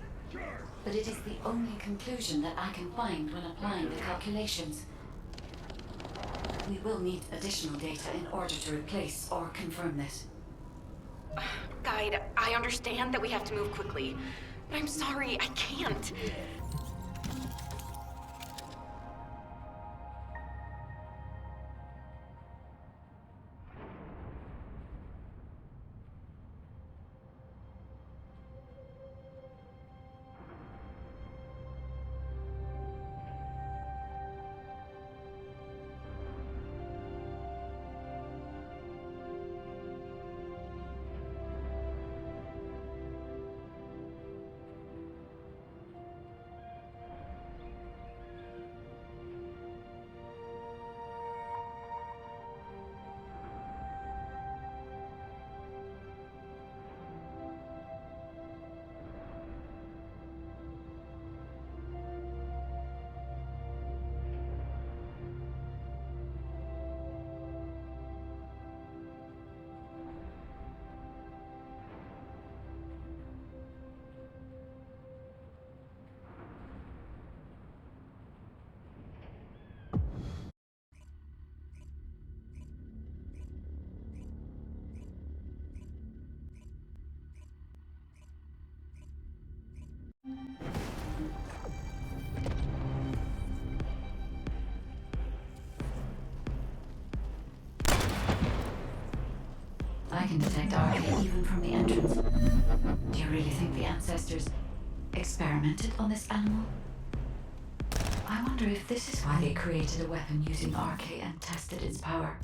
but it is the only conclusion that I can find when applying the calculations. We will need additional data in order to replace or confirm this. Guide, I understand that we have to move quickly, but I'm sorry, I can't. I can detect RK even from the entrance. Do you really think the ancestors experimented on this animal? I wonder if this is why they created a weapon using RK and tested its power.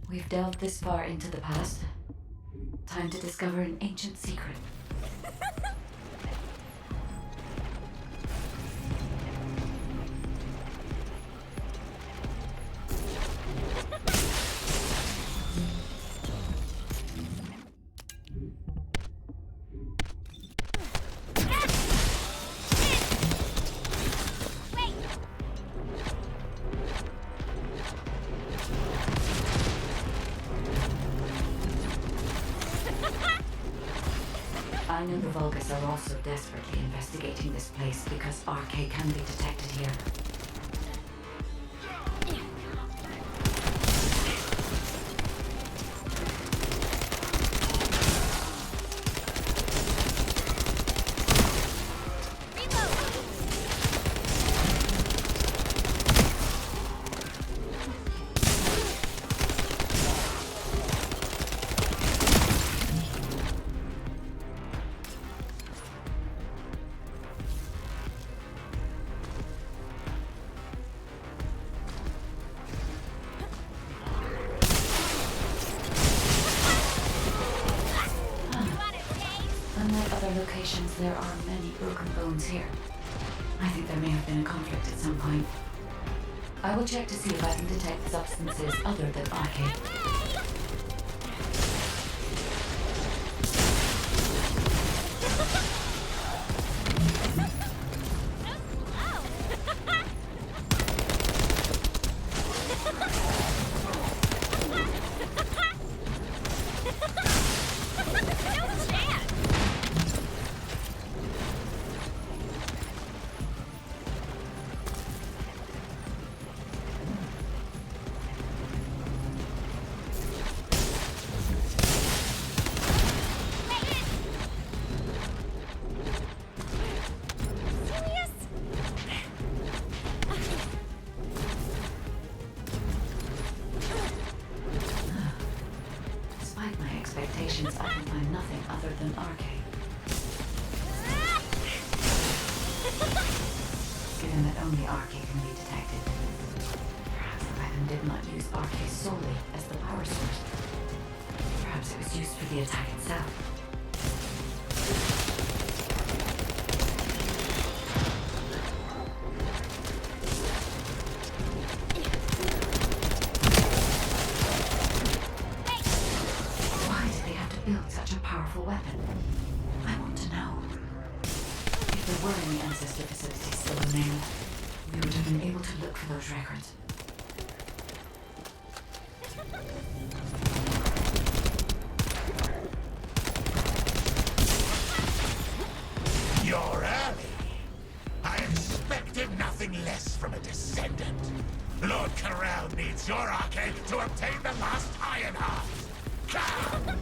We've delved this far into the past. Time to discover an ancient secret. I know the Vulgus are also desperately investigating this place because RK can be detected here. locations, there are many broken bones here. I think there may have been a conflict at some point. I will check to see if I can detect substances other than arcane. I can find nothing other than arcane. Given that only arcane can be detected, perhaps the weapon did not use arcane solely as the power source. Perhaps it was used for the attack itself. Weapon. I want to know. If there were any ancestor facilities still remaining, we would have been able to look for those records. You're early. I expected nothing less from a Descendant. Lord Corel needs your arcade to obtain the last Iron Heart. Come!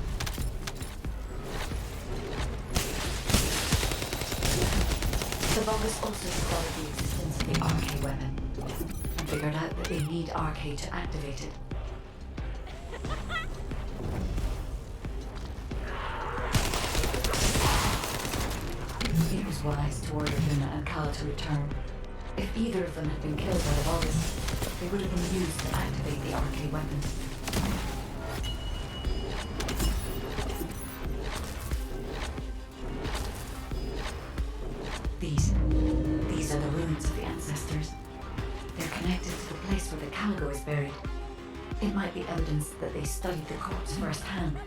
The Vulgus also discovered the existence of the arcade weapon, and figured out that they need arcade to activate it. It was wise to order Luna and Cal to return. If either of them had been killed by the Vulgus, they would have been used to activate the arcade weapon. These are the ruins of the ancestors. They're connected to the place where the Caligo is buried. It might be evidence that they studied the corpse firsthand.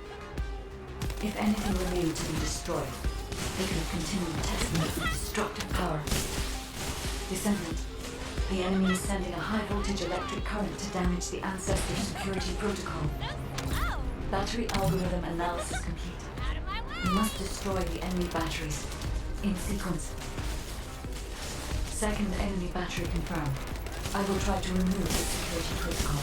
If anything remained to be destroyed, they could have continued testing it with destructive power. Descendant, the enemy is sending a high-voltage electric current to damage the ancestor security protocol. Battery algorithm analysis complete. We must destroy the enemy batteries in sequence. Second enemy battery confirmed. I will try to remove the security protocol.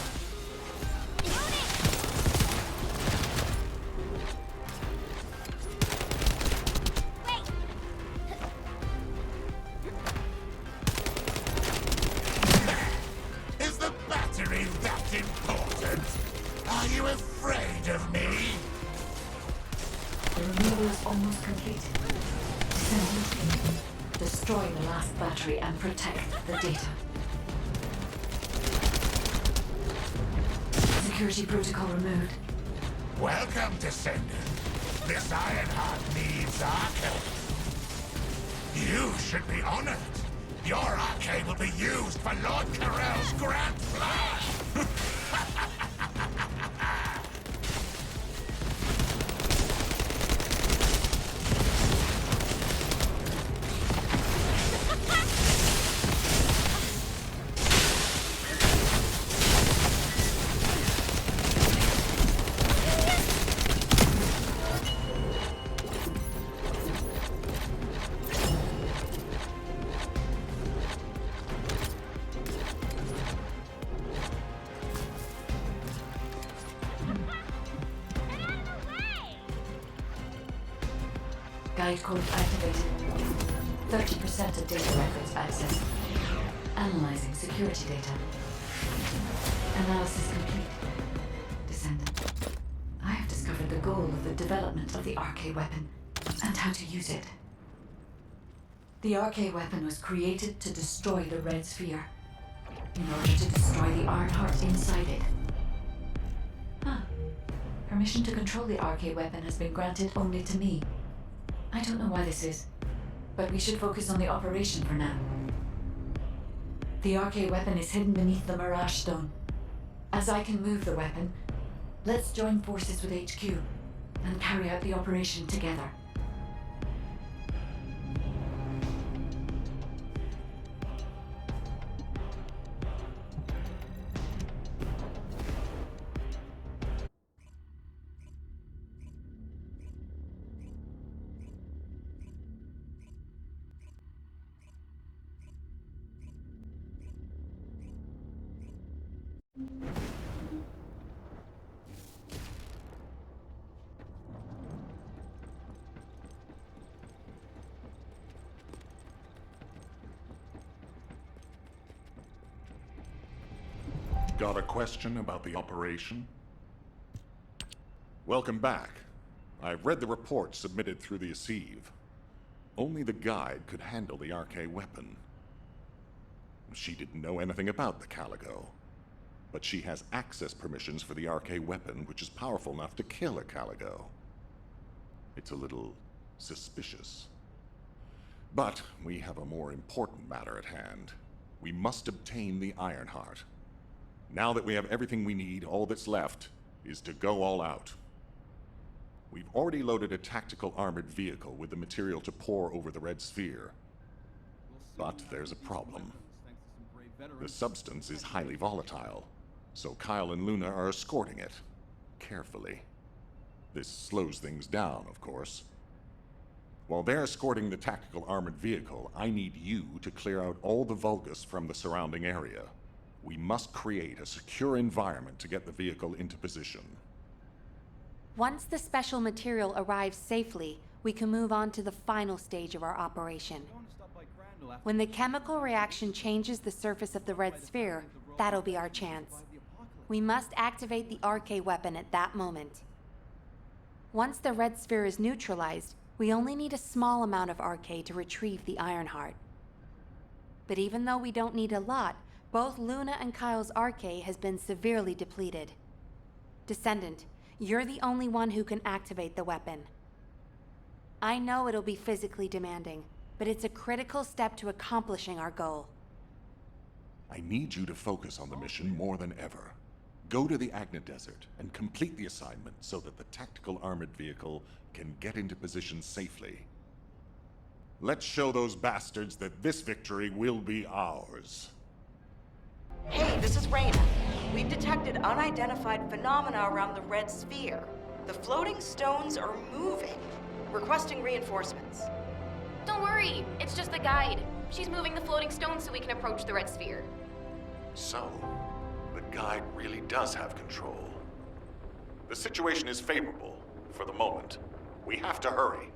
Is the battery that important? Are you afraid of me? The removal is almost completed. Descendant. Destroy the last battery and protect the data. Security protocol removed. Welcome, Descendant. This Iron Heart needs arcade. You should be honored. Your arcade will be used for Lord Corel's grand plan. Guide code activated. 30% of data records accessed. Analyzing security data. Analysis complete. Descendant. I have discovered the goal of the development of the arcade weapon and how to use it. The arcade weapon was created to destroy the Red Sphere in order to destroy the Iron Heart inside it. Permission to control the arcade weapon has been granted only to me. I don't know why this is, but we should focus on the operation for now. The RK weapon is hidden beneath the Mirage Stone. As I can move the weapon, let's join forces with HQ and carry out the operation together. Got a question about the operation? Welcome back. I've read the report submitted through the ASUS. Only the guide could handle the RK weapon. She didn't know anything about the Caligo, but she has access permissions for the RK weapon, which is powerful enough to kill a Caligo. It's a little suspicious. But we have a more important matter at hand. We must obtain the Ironheart. Now that we have everything we need, all that's left is to go all out. We've already loaded a tactical armored vehicle with the material to pour over the Red Sphere. But there's a problem. The substance is highly volatile, so Kyle and Luna are escorting it, carefully. This slows things down, of course. While they're escorting the tactical armored vehicle, I need you to clear out all the Vulgus from the surrounding area. We must create a secure environment to get the vehicle into position. Once the special material arrives safely, we can move on to the final stage of our operation. When the chemical reaction changes the surface of the Red Sphere, that'll be our chance. We must activate the RK weapon at that moment. Once the Red Sphere is neutralized, we only need a small amount of RK to retrieve the Ironheart. But even though we don't need a lot, both Luna and Kyle's RK has been severely depleted. Descendant, you're the only one who can activate the weapon. I know it'll be physically demanding, but it's a critical step to accomplishing our goal. I need you to focus on the mission more than ever. Go to the Agna Desert and complete the assignment so that the tactical armored vehicle can get into position safely. Let's show those bastards that this victory will be ours. Hey, this is Reyna. We've detected unidentified phenomena around the Red Sphere. The floating stones are moving. Requesting reinforcements. Don't worry, it's just the guide. She's moving the floating stones so we can approach the Red Sphere. So, the guide really does have control. The situation is favorable, for the moment. We have to hurry.